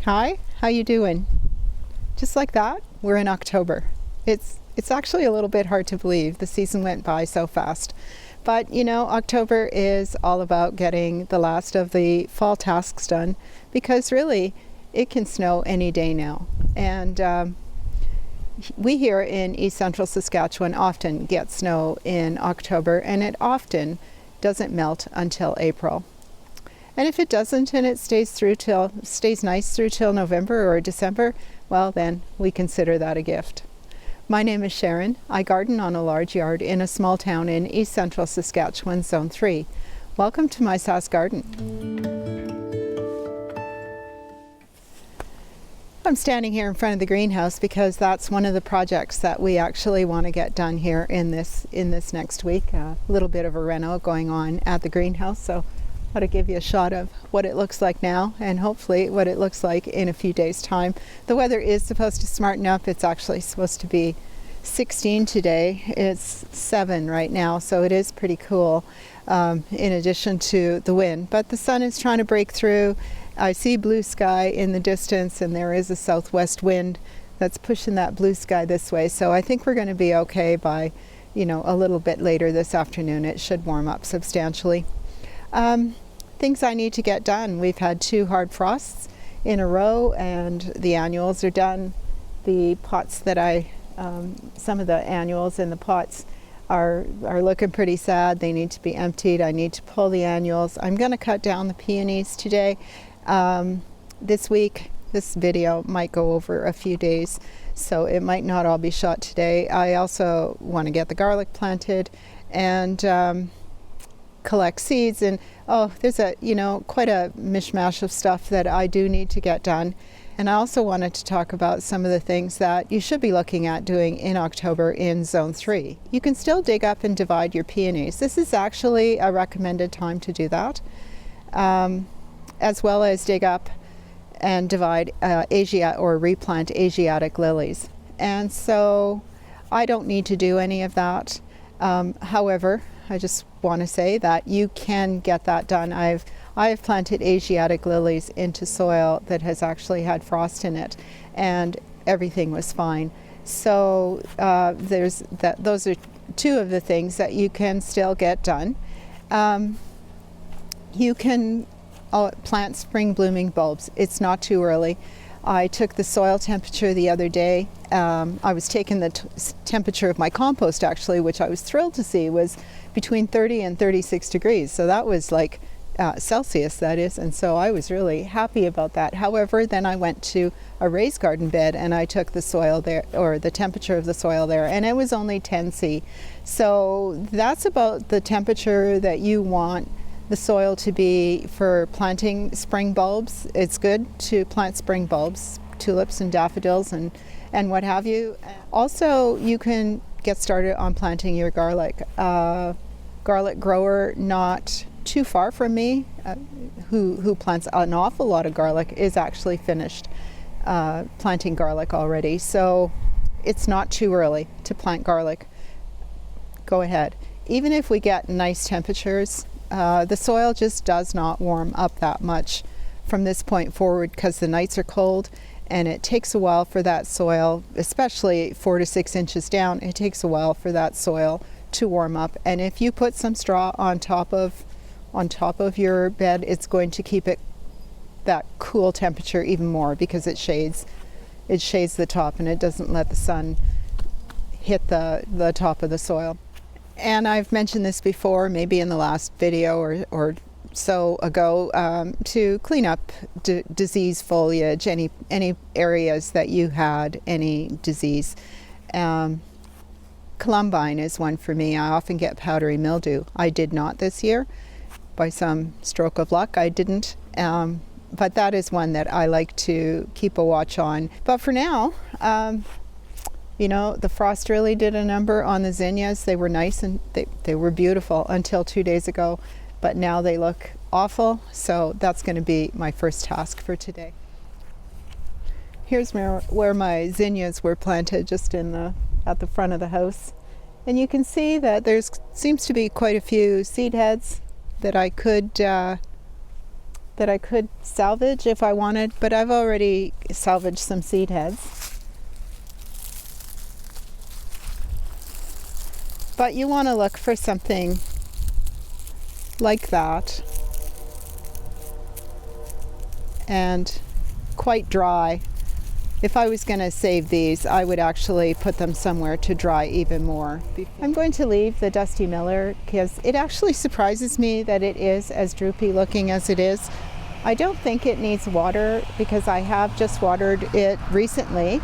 Hi, how you doing? Just like that, we're in October. It's actually a little bit hard to believe. The season went by so fast. But you know, October is all about getting the last of the fall tasks done because really it can snow any day now. And we here in East Central Saskatchewan often get snow in October, and it often doesn't melt until April. And if it doesn't and it stays nice through till November or December, well then we consider that a gift. My name is Sharon. I garden on a large yard in a small town in East Central Saskatchewan, Zone 3. Welcome to my Sask Garden. I'm standing here in front of the greenhouse because that's one of the projects that we actually want to get done here in this next week. A little bit of a reno going on at the greenhouse, so I want to give you a shot of what it looks like now and hopefully what it looks like in a few days' time. The weather is supposed to smarten up. It's actually supposed to be 16 today. It's 7 right now, so it is pretty cool in addition to the wind. But the sun is trying to break through. I see blue sky in the distance, and there is a southwest wind that's pushing that blue sky this way. So I think we're going to be okay by, a little bit later this afternoon. It should warm up substantially. Things I need to get done. We've had 2 hard frosts in a row, and the annuals are done. The pots that some of the annuals in the pots are looking pretty sad. They need to be emptied. I need to pull the annuals. I'm going to cut down the peonies today. This week, this video might go over a few days, so it might not all be shot today. I also want to get the garlic planted and collect seeds, and there's quite a mishmash of stuff that I do need to get done. And I also wanted to talk about some of the things that you should be looking at doing in October in Zone 3. You can still dig up and divide your peonies. This is actually a recommended time to do that, as well as dig up and divide or replant Asiatic lilies. And so I don't need to do any of that. However, I just want to say that you can get that done. I've planted Asiatic lilies into soil that has actually had frost in it, and everything was fine. So those are 2 of the things that you can still get done. You can plant spring blooming bulbs. It's not too early. I took the soil temperature the other day. I was taking the temperature of my compost actually, which I was thrilled to see was between 30 and 36 degrees. So that was like Celsius, that is. And so I was really happy about that. However, then I went to a raised garden bed and I took the soil there, or the temperature of the soil there, and it was only 10 C. So that's about the temperature that you want the soil to be for planting spring bulbs. It's good to plant spring bulbs, tulips and daffodils and what have you. Also, you can get started on planting your garlic. Garlic grower not too far from me, who plants an awful lot of garlic, is actually finished planting garlic already. So it's not too early to plant garlic. Go ahead. Even if we get nice temperatures, the soil just does not warm up that much from this point forward because the nights are cold, and it takes a while for that soil, especially 4 to 6 inches down, it takes a while for that soil to warm up. And if you put some straw on top of your bed, it's going to keep it that cool temperature even more because it shades the top and it doesn't let the sun hit the top of the soil. And I've mentioned this before, maybe in the last video or so ago, to clean up disease foliage, any areas that you had any disease. Columbine is one for me. I often get powdery mildew. I did not this year. By some stroke of luck, I didn't. But that is one that I like to keep a watch on. But for now, the frost really did a number on the zinnias. They were nice and they were beautiful until 2 days ago, but now they look awful. So that's going to be my first task for today. Here's where my zinnias were planted, just at the front of the house. And you can see that seems to be quite a few seed heads that I could that I could salvage if I wanted, but I've already salvaged some seed heads. But you want to look for something like that and quite dry. If I was going to save these, I would actually put them somewhere to dry even more. I'm going to leave the Dusty Miller because it actually surprises me that it is as droopy looking as it is. I don't think it needs water because I have just watered it recently.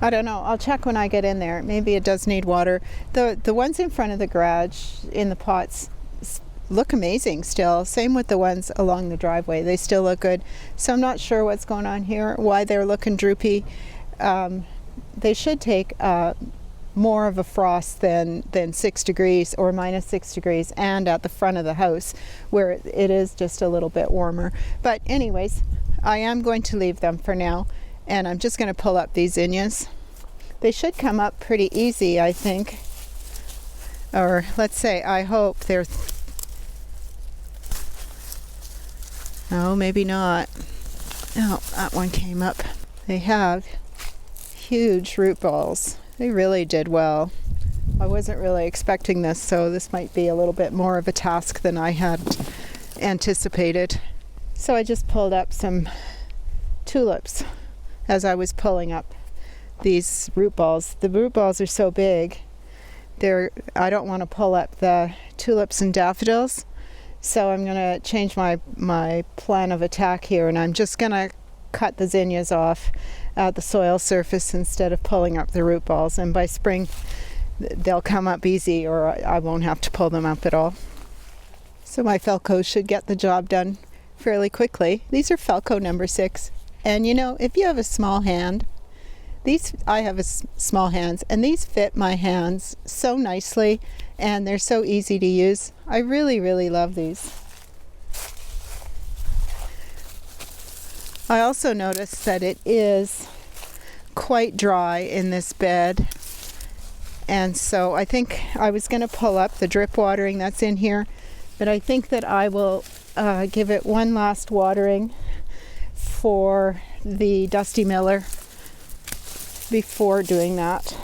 I don't know. I'll check when I get in there. Maybe it does need water. The ones in front of the garage in the pots look amazing still. Same with the ones along the driveway. They still look good. So I'm not sure what's going on here, why they're looking droopy. They should take more of a frost than 6 degrees or minus 6 degrees, and at the front of the house where it is just a little bit warmer. But anyways, I am going to leave them for now, and I'm just going to pull up these zinnias. They should come up pretty easy, I think. Or let's say, I hope they're... No, maybe not. Oh, that one came up. They have huge root balls. They really did well. I wasn't really expecting this, so this might be a little bit more of a task than I had anticipated. So I just pulled up some tulips as I was pulling up these root balls. The root balls are so big. I don't want to pull up the tulips and daffodils. So I'm going to change my plan of attack here, and I'm just going to cut the zinnias off at the soil surface instead of pulling up the root balls. And by spring, they'll come up easy, or I won't have to pull them up at all. So my Felco should get the job done fairly quickly. These are Felco number 6. And you know, if you have a small hand, I have small hands, and these fit my hands so nicely, and they're so easy to use. I really, really love these. I also noticed that it is quite dry in this bed, and so I think I was going to pull up the drip watering that's in here, but I think that I will give it one last watering for the Dusty Miller before doing that.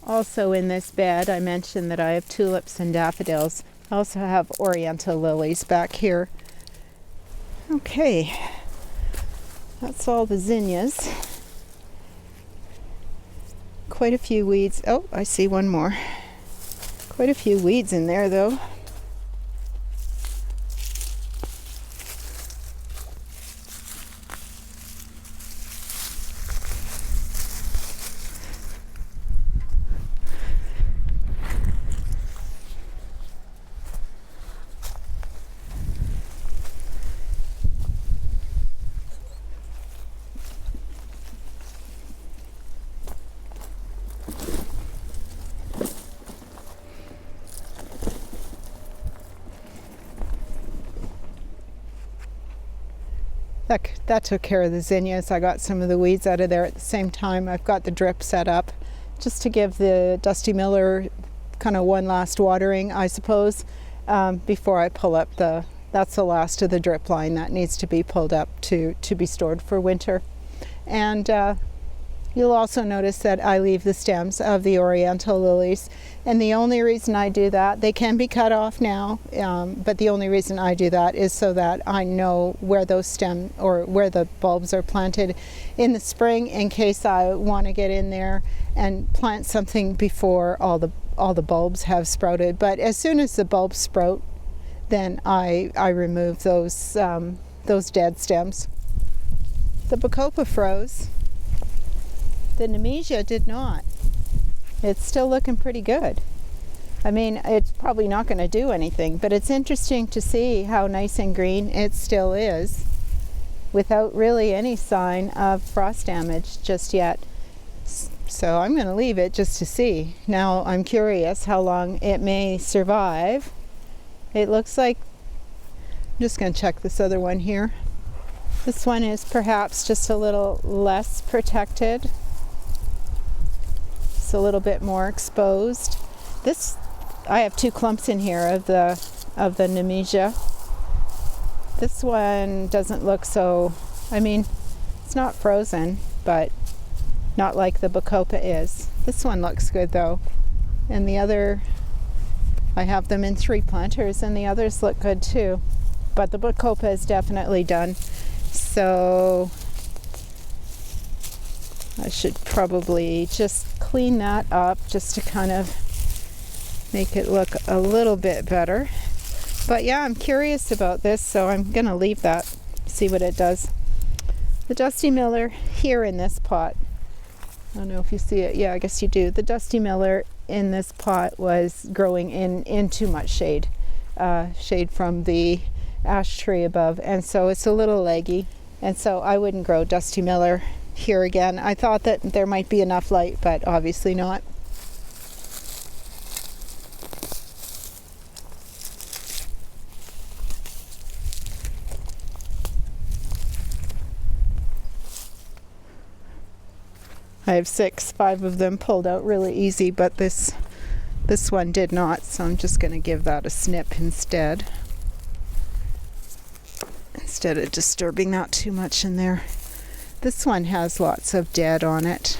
Also in this bed, I mentioned that I have tulips and daffodils. I also have oriental lilies back here. Okay, that's all the zinnias. Quite a few weeds. Oh, I see one more. Quite a few weeds in there though. That took care of the zinnias. I got some of the weeds out of there at the same time. I've got the drip set up just to give the Dusty Miller kind of one last watering, I suppose, before I pull up that's the last of the drip line that needs to be pulled up to be stored for winter. And you'll also notice that I leave the stems of the oriental lilies, and the only reason I do that, they can be cut off now, but the only reason I do that is so that I know where those stem or where the bulbs are planted in the spring, in case I want to get in there and plant something before all the bulbs have sprouted. But as soon as the bulbs sprout, then I remove those dead stems. The bacopa froze. The nemesia did not. It's still looking pretty good. I mean, it's probably not going to do anything, but it's interesting to see how nice and green it still is without really any sign of frost damage just yet. So I'm going to leave it just to see. Now I'm curious how long it may survive. It looks like, I'm just going to check this other one here. This one is perhaps just a little less protected. A little bit more exposed. This I have 2 clumps in here of the Nemesia. This one doesn't look so, I mean, it's not frozen, but not like the Bacopa is. This one looks good though. And the other, I have them in 3 planters, and the others look good too. But the Bacopa is definitely done. So I should probably just clean that up just to kind of make it look a little bit better. But yeah, I'm curious about this, so I'm gonna leave that, see what it does. The Dusty Miller here in this pot, I don't know if you see it. Yeah, I guess you do. The Dusty Miller in this pot was growing in too much shade, shade from the ash tree above, and so it's a little leggy, and so I wouldn't grow Dusty Miller here again. I thought that there might be enough light, but obviously not. I have 6, 5 of them pulled out really easy, but this one did not, so I'm just going to give that a snip instead of disturbing that too much in there. This one has lots of dead on it.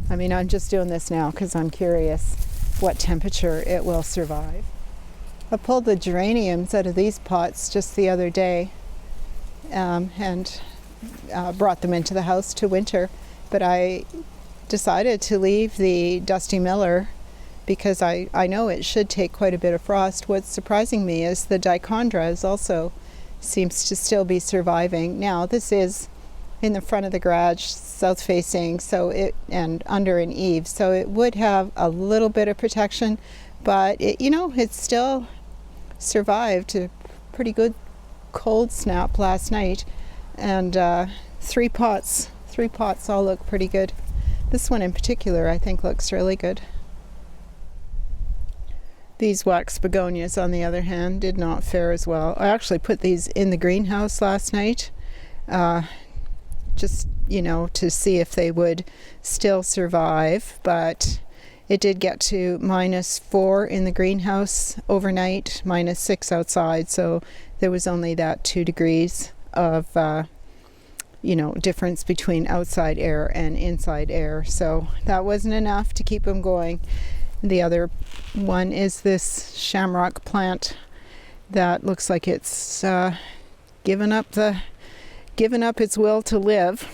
I mean, I'm just doing this now because I'm curious what temperature it will survive. I pulled the geraniums out of these pots just the other day, and brought them into the house to winter, but I decided to leave the Dusty Miller because I know it should take quite a bit of frost. What's surprising me is the Dichondra also seems to still be surviving. Now this is in the front of the garage, south facing, so and under an eave, so it would have a little bit of protection, but it still survived a pretty good cold snap last night, and 3 pots all look pretty good. This one in particular I think looks really good. These wax begonias, on the other hand, did not fare as well. I actually put these in the greenhouse last night, just to see if they would still survive, but it did get to -4 in the greenhouse overnight, -6 outside, so there was only that 2 degrees of difference between outside air and inside air, so that wasn't enough to keep them going. The other one is this shamrock plant that looks like it's given up its will to live.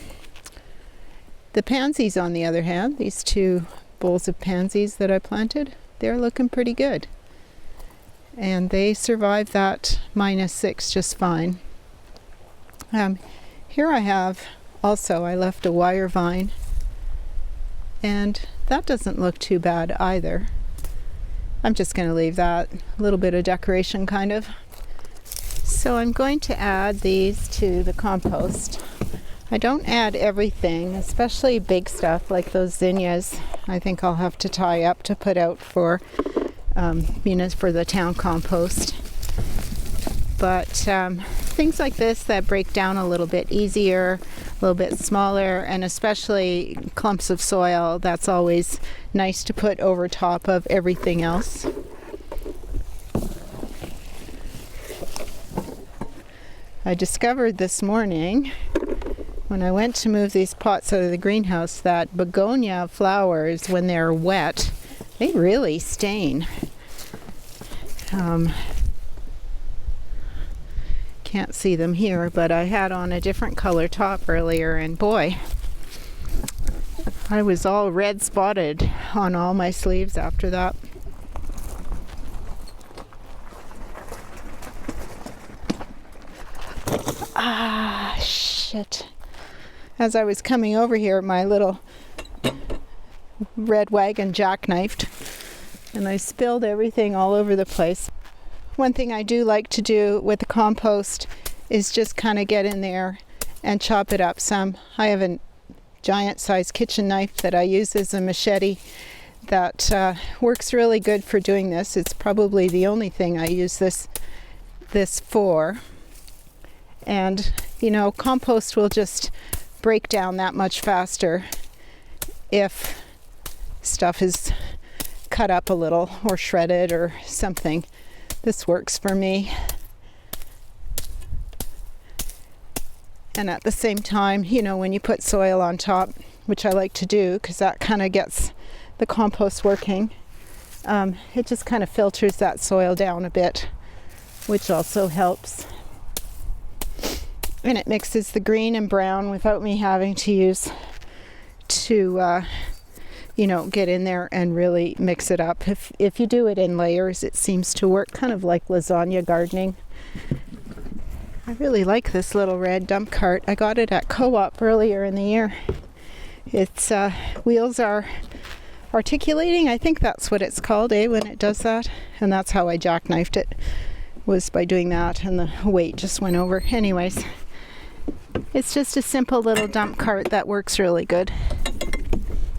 The pansies, on the other hand, these 2 bowls of pansies that I planted, they're looking pretty good, and they survived that -6 just fine. Here I have also, I left a wire vine, and that doesn't look too bad either. I'm just going to leave that, a little bit of decoration kind of. So I'm going to add these to the compost. I don't add everything, especially big stuff like those zinnias. I think I'll have to tie up to put out for for the town compost. But things like this that break down a little bit easier, a little bit smaller, and especially clumps of soil, that's always nice to put over top of everything else. I discovered this morning when I went to move these pots out of the greenhouse that begonia flowers, when they're wet, they really stain. Can't see them here, but I had on a different color top earlier, and boy, I was all red spotted on all my sleeves after that. Ah, shit. As I was coming over here, my little red wagon jackknifed, and I spilled everything all over the place. One thing I do like to do with the compost is just kind of get in there and chop it up some. I have a giant sized kitchen knife that I use as a machete that works really good for doing this. It's probably the only thing I use this for. And compost will just break down that much faster if stuff is cut up a little or shredded or something. This works for me. And at the same time, you know, when you put soil on top, which I like to do because that kind of gets the compost working, it just kind of filters that soil down a bit, which also helps. And it mixes the green and brown without me having to you know, get in there and really mix it up. If you do it in layers, it seems to work, kind of like lasagna gardening. I really like this little red dump cart. I got it at Co-op earlier in the year. Its wheels are articulating. I think that's what it's called, when it does that. And that's how I jackknifed it, was by doing that, and the weight just went over. Anyways, it's just a simple little dump cart that works really good.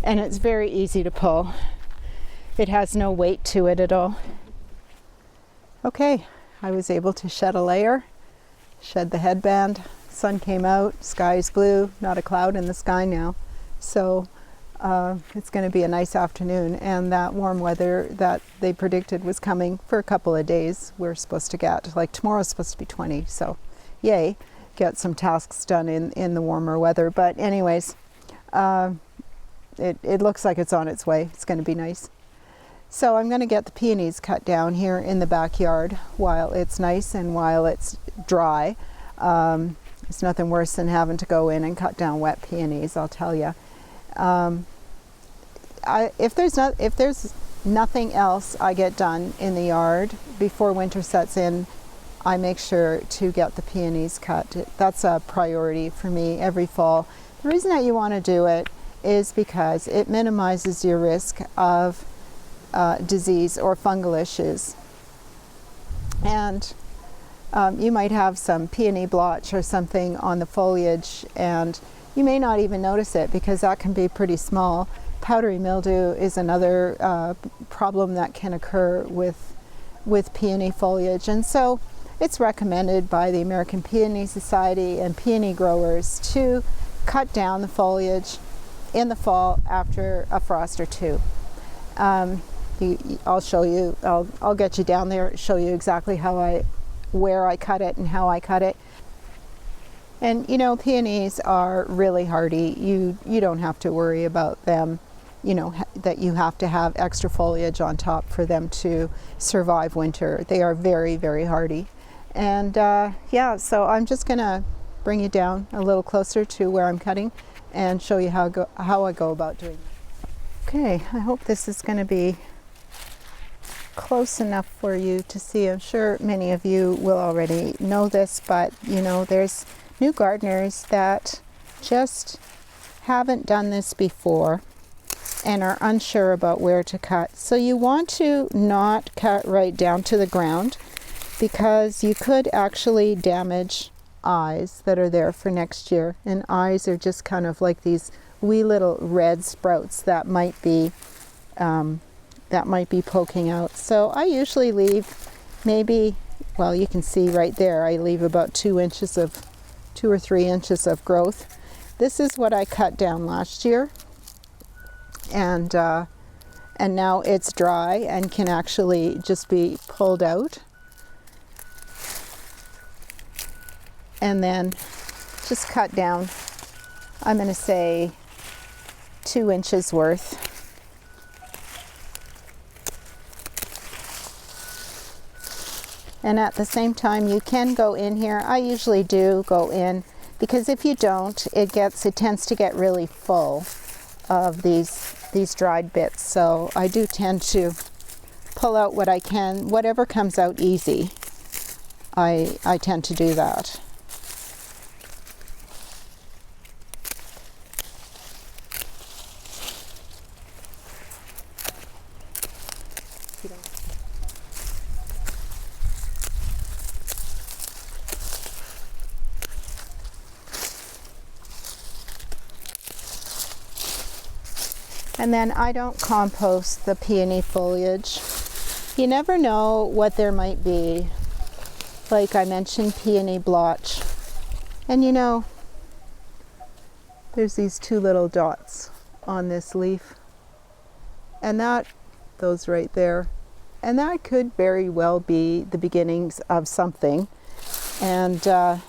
And it's very easy to pull. It has no weight to it at all. Okay, I was able to shed a layer. Shed the headband, sun came out, sky's blue, not a cloud in the sky now. So it's going to be a nice afternoon, and that warm weather that they predicted was coming for a couple of days we're supposed to get. Like tomorrow's supposed to be 20, so yay, get some tasks done in the warmer weather. But anyways, it looks like it's on its way. It's going to be nice. So I'm going to get the peonies cut down here in the backyard while it's nice and while it's dry. It's nothing worse than having to go in and cut down wet peonies, I'll tell you. If there's nothing else I get done in the yard before winter sets in, I make sure to get the peonies cut. That's a priority for me every fall. The reason that you want to do it is because it minimizes your risk of disease or fungal issues. And you might have some peony blotch or something on the foliage, and you may not even notice it because that can be pretty small. Powdery mildew is another problem that can occur with peony foliage, and so it's recommended by the American Peony Society and peony growers to cut down the foliage in the fall after a frost or two. I'll show you, I'll get you down there, show you exactly where I cut it and how I cut it. And you know, peonies are really hardy. You don't have to worry about them, you know, that you have to have extra foliage on top for them to survive winter. They are very, very hardy. And yeah, so I'm just gonna bring you down a little closer to where I'm cutting and show you how I go about doing it. Okay, I hope this is going to be close enough for you to see. I'm sure many of you will already know this, but you know, there's new gardeners that just haven't done this before and are unsure about where to cut. So you want to not cut right down to the ground, because you could actually damage eyes that are there for next year. And eyes are just kind of like these wee little red sprouts that might be poking out. So I usually leave maybe, well, you can see right there, I leave about 2 or 3 inches of growth. This is what I cut down last year, and now it's dry and can actually just be pulled out. And then just cut down, I'm going to say 2 inches worth. And at the same time, you can go in here. I usually do go in, because if you don't, it tends to get really full of these dried bits. So I do tend to pull out what I can, whatever comes out easy. I tend to do that. And then I don't compost the peony foliage. You never know what there might be. Like I mentioned, peony blotch. And you know, there's these 2 little dots on this leaf. and those right there, and that could very well be the beginnings of something. And I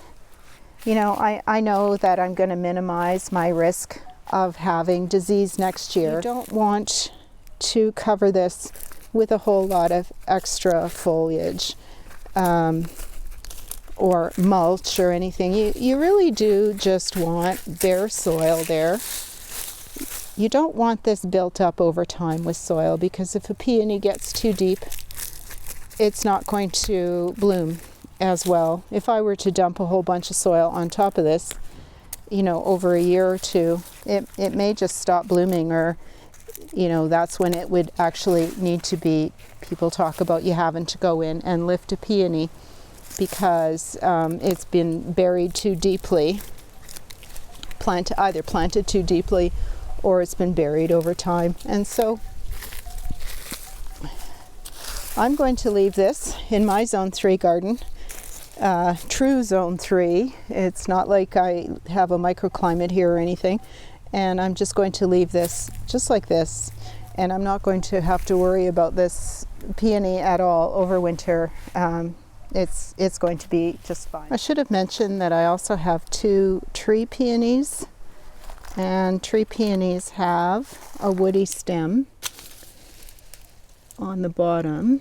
know that I'm going to minimize my risk of having disease next year. You don't want to cover this with a whole lot of extra foliage or mulch or anything. You really do just want bare soil there. You don't want this built up over time with soil, because if a peony gets too deep, it's not going to bloom as well. If I were to dump a whole bunch of soil on top of this, over a year or two, it may just stop blooming, or that's when it would actually need to be, people talk about you having to go in and lift a peony because it's been buried too deeply, either planted too deeply, or it's been buried over time. And so I'm going to leave this in my Zone 3 garden, true Zone 3. It's not like I have a microclimate here or anything. And I'm just going to leave this just like this. And I'm not going to have to worry about this peony at all over winter. It's going to be just fine. I should have mentioned that I also have 2 tree peonies. And tree peonies have a woody stem on the bottom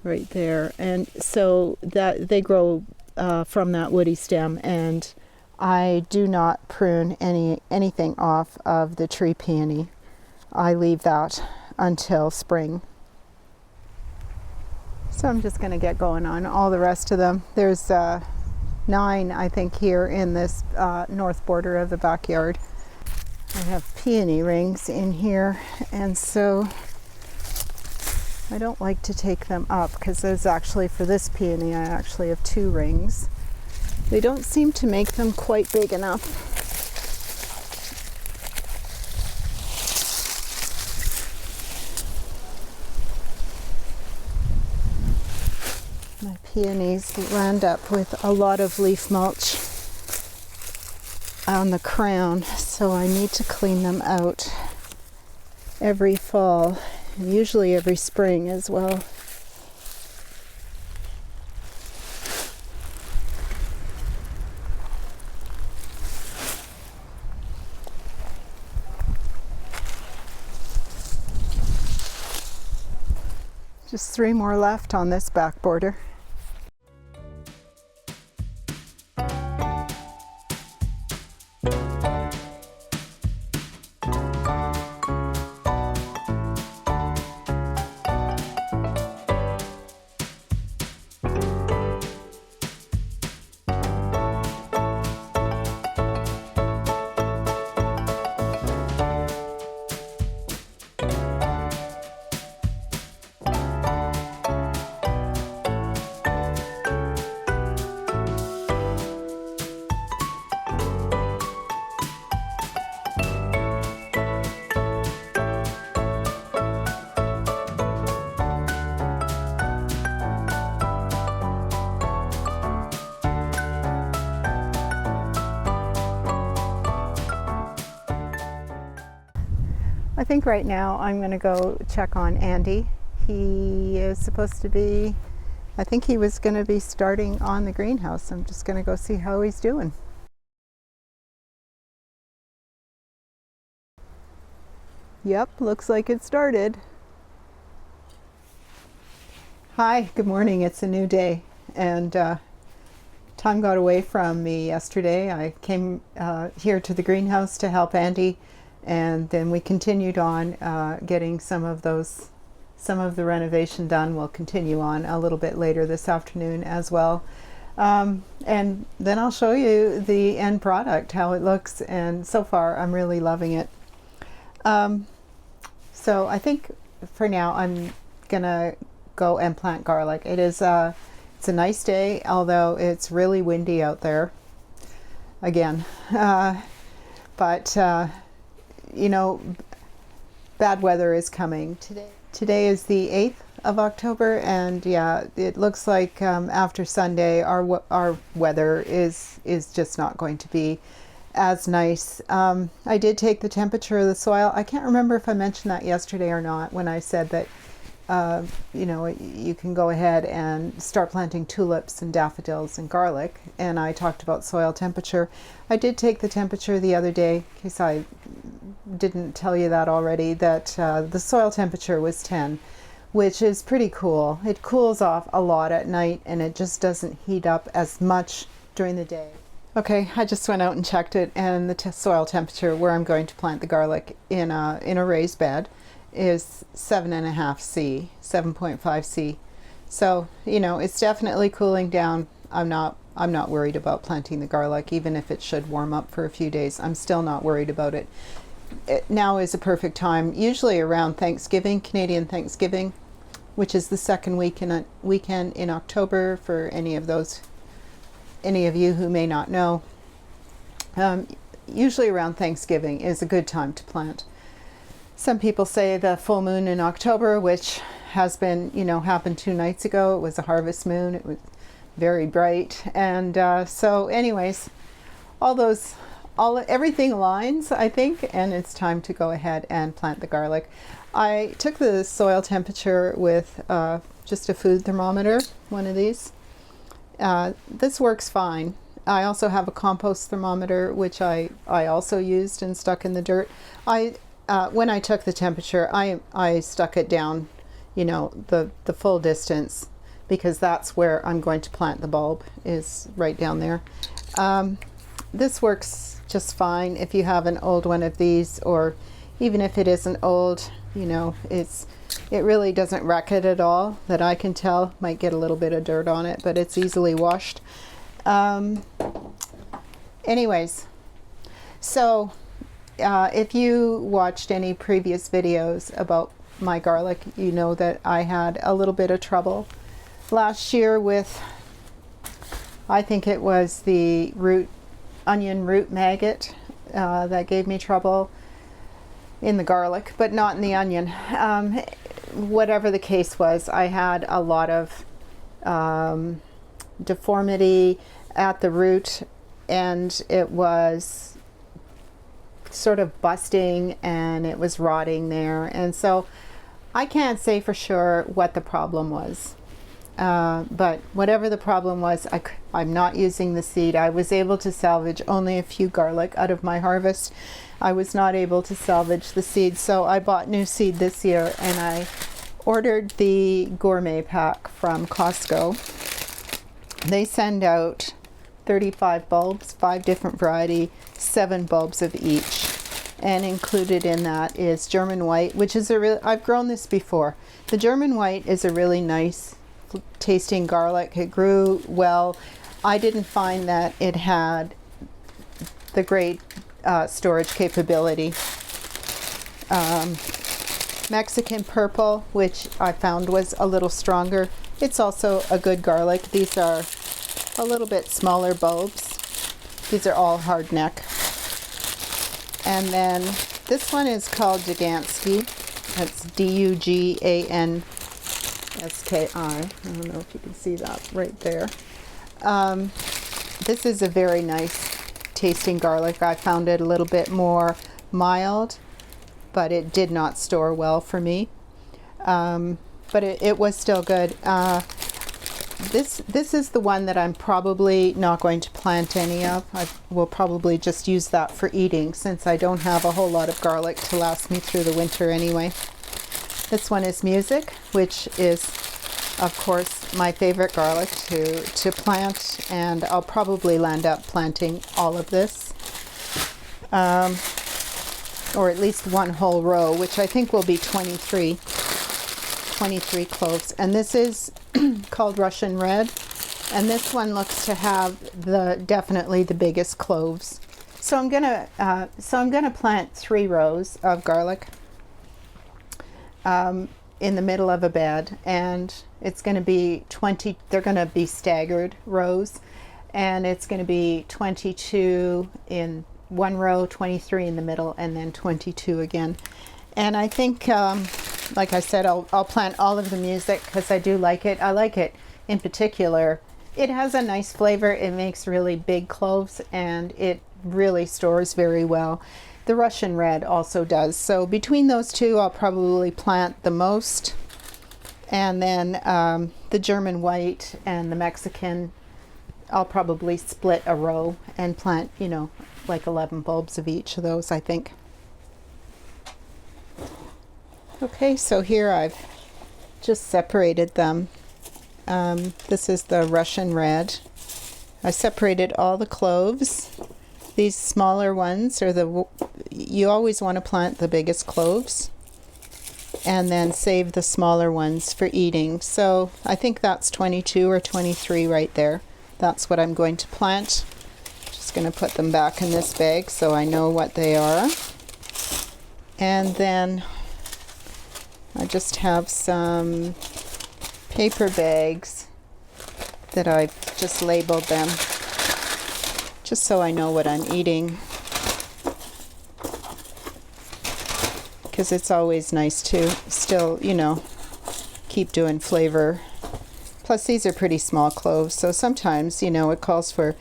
right there, and so that they grow from that woody stem, and I do not prune anything off of the tree peony. I leave that until spring. So I'm just going to get going on all the rest of them. There's 9, I think, here in this north border of the backyard. I have peony rings in here, and so I don't like to take them up, because there's actually, for this peony, I actually have 2 rings. They don't seem to make them quite big enough. My peonies land up with a lot of leaf mulch on the crown, so I need to clean them out every fall, and usually every spring as well. Just 3 more left on this back border. I think right now I'm going to go check on Andy. He is supposed to be, I think he was going to be starting on the greenhouse. I'm just going to go see how he's doing. Yep, looks like it started. Hi, good morning. It's a new day, and time got away from me yesterday. I came here to the greenhouse to help Andy, and then we continued on getting some of the renovation done. We'll continue on a little bit later this afternoon as well. And then I'll show you the end product, how it looks, and so far I'm really loving it. So I think for now I'm gonna go and plant garlic. It's a nice day, although it's really windy out there again. But you know, bad weather is coming. Today is the 8th of October, and yeah, it looks like after Sunday our weather is just not going to be as nice. I did take the temperature of the soil. I can't remember if I mentioned that yesterday or not when I said that you know, you can go ahead and start planting tulips and daffodils and garlic, and I talked about soil temperature. I did take the temperature the other day, in case I didn't tell you that already, that the soil temperature was 10, which is pretty cool. It cools off a lot at night and it just doesn't heat up as much during the day. Okay, I just went out and checked it, and the soil temperature where I'm going to plant the garlic in a raised bed is 7.5 C, 7.5 C. So, you know, it's definitely cooling down. I'm not worried about planting the garlic, even if it should warm up for a few days. I'm still not worried about it. Now is a perfect time, usually around Thanksgiving, Canadian Thanksgiving, which is the second weekend in October for any of you who may not know. Usually around Thanksgiving is a good time to plant. Some people say the full moon in October, which has been, you know, happened 2 nights ago. It was a harvest moon. It was very bright. And so anyways, everything aligns, I think, and it's time to go ahead and plant the garlic. I took the soil temperature with just a food thermometer, one of these. This works fine. I also have a compost thermometer, which I also used and stuck in the dirt. When I took the temperature, I stuck it down, you know, the full distance, because that's where I'm going to plant the bulb, is right down there. This works just fine if you have an old one of these, or even if it isn't old, you know, it really doesn't wreck it at all, that I can tell. Might get a little bit of dirt on it, but it's easily washed. Anyways, so if you watched any previous videos about my garlic, you know that I had a little bit of trouble last year with, I think it was the onion root maggot that gave me trouble in the garlic, but not in the onion. Whatever the case was, I had a lot of deformity at the root, and it was sort of busting and it was rotting there. And so I can't say for sure what the problem was. But whatever the problem was, I'm not using the seed. I was able to salvage only a few garlic out of my harvest. I was not able to salvage the seed, so I bought new seed this year, and I ordered the gourmet pack from Costco. They send out 35 bulbs, 5 different variety, 7 bulbs of each. And included in that is German white, which is I've grown this before. The German white is a really nice tasting garlic. It grew well. I didn't find that it had the great storage capability. Mexican purple, which I found was a little stronger. It's also a good garlic. These are a little bit smaller bulbs. These are all hard neck. And then this one is called Dugansky. That's Duganski. I don't know if you can see that right there. This is a very nice tasting garlic. I found it a little bit more mild, but it did not store well for me. But it was still good. This is the one that I'm probably not going to plant any of. I will probably just use that for eating, since I don't have a whole lot of garlic to last me through the winter anyway. This one is Music, which is, of course, my favorite garlic to plant, and I'll probably land up planting all of this. Or at least one whole row, which I think will be 23 cloves. And this is called Russian Red, and this one looks to have definitely the biggest cloves. So I'm gonna plant 3 rows of garlic in the middle of a bed, and it's going to be 20. They're going to be staggered rows, and it's going to be 22 in one row, 23 in the middle, and then 22 again. And I think, like I said, I'll plant all of the Music because I do like it. I like it in particular. It has a nice flavor. It makes really big cloves, and it really stores very well. The Russian red also does. So between those two, I'll probably plant the most. And then the German white and the Mexican, I'll probably split a row and plant, you know, like 11 bulbs of each of those, I think. Okay, so here I've just separated them. This is the Russian red. I separated all the cloves. These smaller ones are you always want to plant the biggest cloves and then save the smaller ones for eating. So I think that's 22 or 23 right there. That's what I'm going to plant. Just going to put them back in this bag so I know what they are. And then I just have some paper bags that I've just labeled them, just so I know what I'm eating, because it's always nice to still, you know, keep doing flavor. Plus these are pretty small cloves, so sometimes, you know, it calls for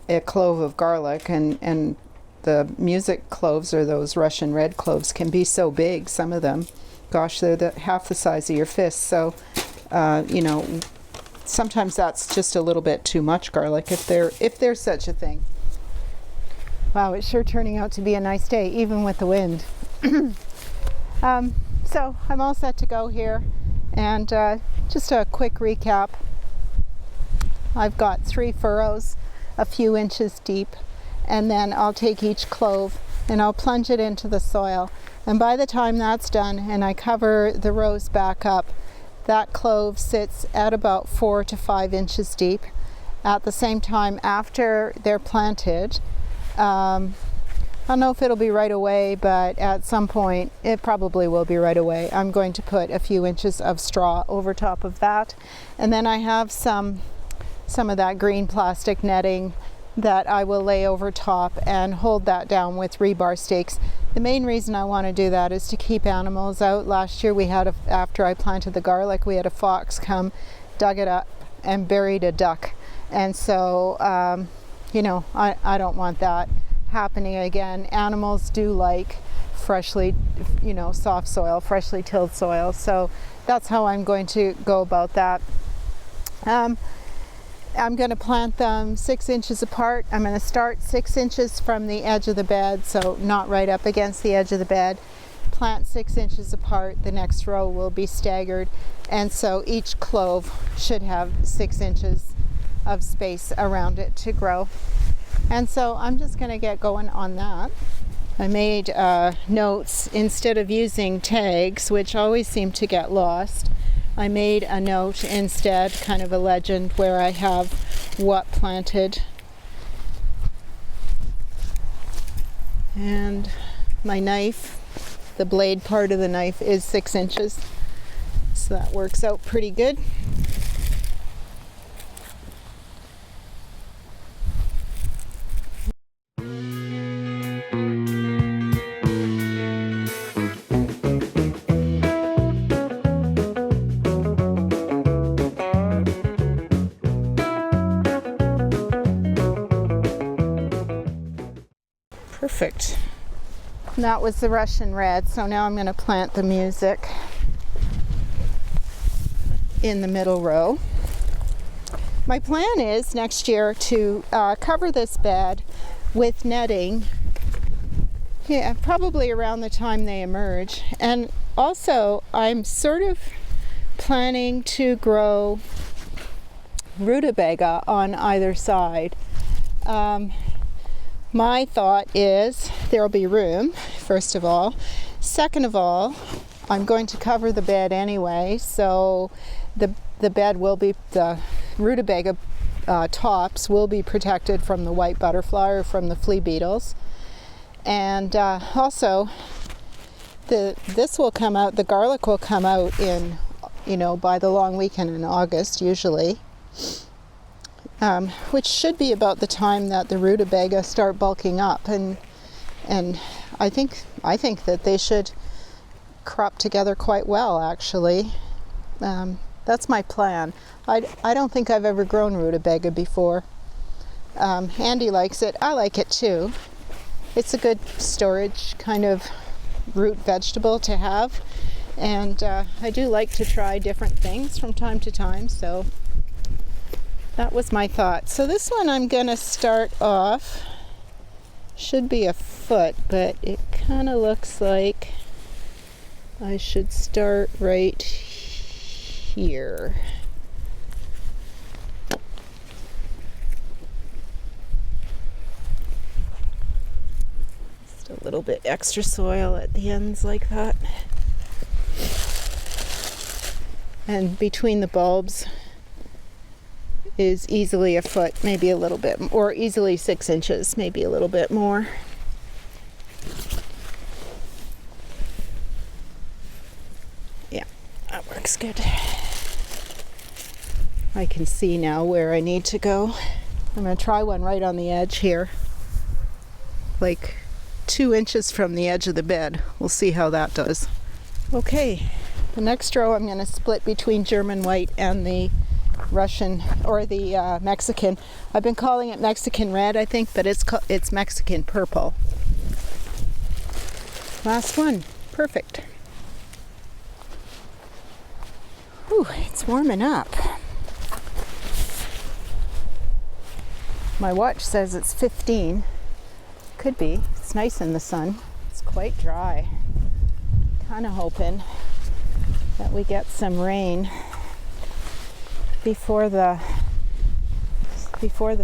a clove of garlic, and the music cloves, or those Russian red cloves, can be so big, some of them. Gosh, they're half the size of your fist, so you know, sometimes that's just a little bit too much garlic, if there's such a thing. Wow, it's sure turning out to be a nice day, even with the wind. So I'm all set to go here, and just a quick recap. I've got 3 furrows a few inches deep, and then I'll take each clove and I'll plunge it into the soil, and by the time that's done and I cover the rows back up, that clove sits at about 4 to 5 inches deep. At the same time, after they're planted, I don't know if it'll be right away, but at some point it probably will be right away. I'm going to put a few inches of straw over top of that, and then I have some of that green plastic netting that I will lay over top and hold that down with rebar stakes. The main reason I want to do that is to keep animals out. Last year we had, after I planted the garlic, we had a fox come, dug it up, and buried a duck. And so, you know, I don't want that happening again. Animals do like freshly, you know, soft soil, freshly tilled soil. So that's how I'm going to go about that. I'm going to plant them 6 inches apart. I'm going to start 6 inches from the edge of the bed, so not right up against the edge of the bed. Plant 6 inches apart. The next row will be staggered, and so each clove should have 6 inches of space around it to grow. And so I'm just going to get going on that. I made notes instead of using tags, which always seem to get lost. I made a note instead, kind of a legend, where I have what planted. And my knife, the blade part of the knife, is 6 inches. So that works out pretty good. Perfect. And that was the Russian red, so now I'm going to plant the music in the middle row. My plan is next year to cover this bed with netting, yeah, probably around the time they emerge. And also I'm sort of planning to grow rutabaga on either side. My thought is there'll be room, first of all. Second of all, I'm going to cover the bed anyway, so the bed will be, the rutabaga tops will be protected from the white butterfly or from the flea beetles. And also, this will come out, the garlic will come out in, you know, by the long weekend in August usually. Which should be about the time that the rutabaga start bulking up, and I think that they should crop together quite well, actually. That's my plan. I don't think I've ever grown rutabaga before, Andy likes it. I like it too. It's a good storage kind of root vegetable to have. And I do like to try different things from time to time, so that was my thought. So this one I'm going to start off, should be a foot, but it kind of looks like I should start right here. Just a little bit extra soil at the ends like that. And between the bulbs is easily a foot, maybe a little bit, or easily 6 inches, maybe a little bit more. Yeah, that works good. I can see now where I need to go. I'm going to try one right on the edge here, like 2 inches from the edge of the bed. We'll see how that does. Okay. The next row I'm going to split between German white and the Russian, or the Mexican. I've been calling it Mexican red, I think, but it's Mexican purple. Last one. Perfect. Whew, it's warming up. My watch says it's 15. Could be. It's nice in the sun. It's quite dry. Kind of hoping that we get some rain before the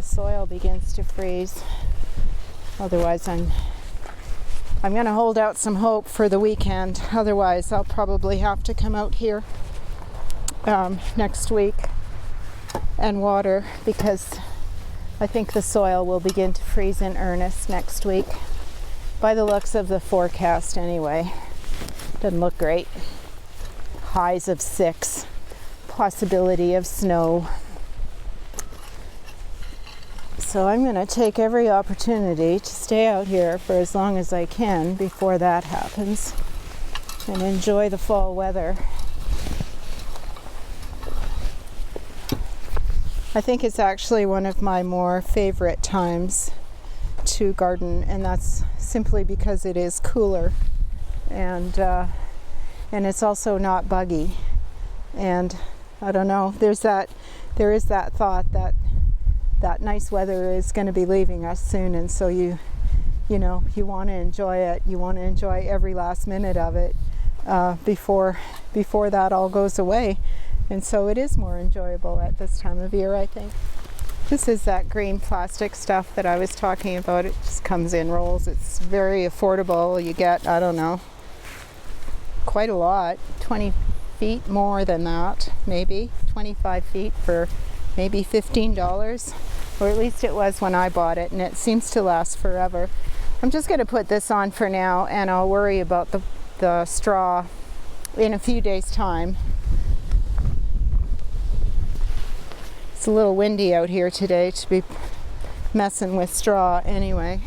soil begins to freeze. Otherwise, I'm going to hold out some hope for the weekend. Otherwise, I'll probably have to come out here next week and water, because I think the soil will begin to freeze in earnest next week. By the looks of the forecast, anyway. Doesn't look great. Highs of 6, possibility of snow. So I'm going to take every opportunity to stay out here for as long as I can before that happens and enjoy the fall weather. I think it's actually one of my more favorite times to garden, and that's simply because it is cooler, and it's also not buggy. And I don't know, there is that thought that nice weather is going to be leaving us soon, and so you want to enjoy it. You want to enjoy every last minute of it before that all goes away. And so it is more enjoyable at this time of year, I think. This is that green plastic stuff that I was talking about. It just comes in rolls. It's very affordable. You get, I don't know, quite a lot, 20 feet, more than that, maybe 25 feet for maybe $15, or at least it was when I bought it, and it seems to last forever. I'm just going to put this on for now, and I'll worry about the straw in a few days' time. It's a little windy out here today to be messing with straw anyway.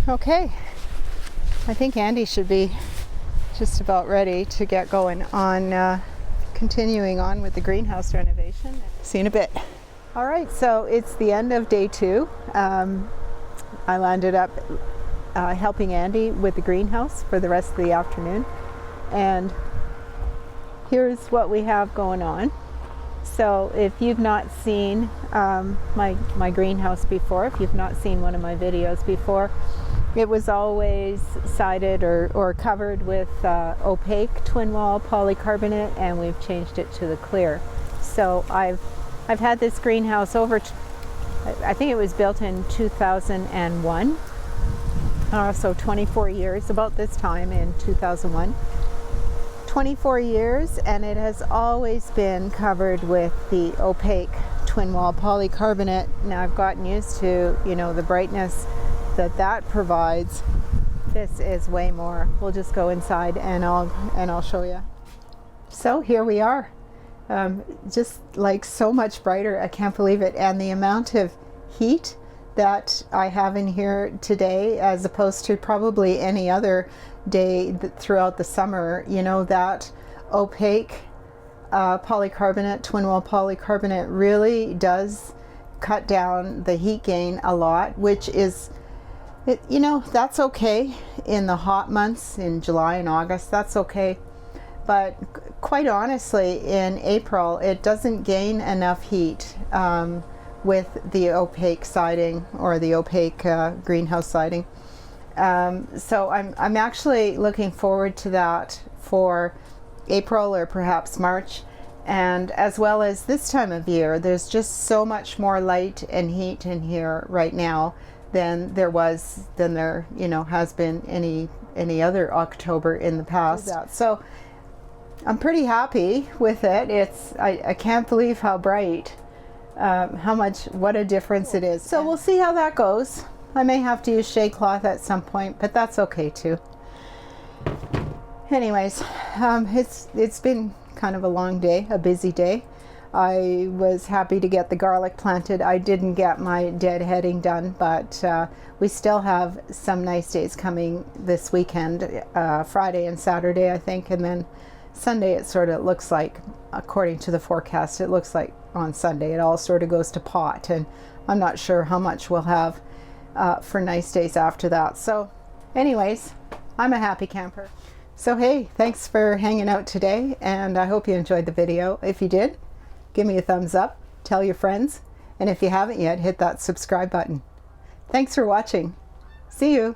Okay, I think Andy should be just about ready to get going on continuing on with the greenhouse renovation. See you in a bit. All right, so it's the end of day 2. I landed up helping Andy with the greenhouse for the rest of the afternoon, and here's what we have going on. So if you've not seen my greenhouse before, if you've not seen one of my videos before, it was always sided or covered with opaque twin wall polycarbonate, and we've changed it to the clear. So I've had this greenhouse I think it was built in 2001. So 24 years, about this time in 2001. 24 years, and it has always been covered with the opaque twin wall polycarbonate. Now I've gotten used to, the brightness that provides. This is way more. We'll just go inside and I'll show you. So here we are. Just like so much brighter. I can't believe it. And the amount of heat that I have in here today, as opposed to probably any other day throughout the summer. You know, that opaque polycarbonate, twin wall polycarbonate, really does cut down the heat gain a lot, which is, you know, that's okay in the hot months, in July and August, that's okay. But quite honestly, in April, it doesn't gain enough heat with the opaque siding, or the opaque greenhouse siding. So I'm actually looking forward to that for April or perhaps March. And as well as this time of year, there's just so much more light and heat in here right now than there you know has been any other October in the past. So I'm pretty happy with it. I can't believe how bright, what a difference it is. So we'll see how that goes. I may have to use shade cloth at some point, but that's okay too. Anyways, it's been kind of a long day, a busy day. I was happy to get the garlic planted. I didn't get my deadheading done, but we still have some nice days coming this weekend, Friday and Saturday, I think, and then Sunday it sort of looks like, according to the forecast, it looks like on Sunday it all sort of goes to pot, and I'm not sure how much we'll have for nice days after that. So anyways, I'm a happy camper. So hey, thanks for hanging out today, and I hope you enjoyed the video. If you did, give me a thumbs up, tell your friends, and if you haven't yet, hit that subscribe button. Thanks for watching. See you.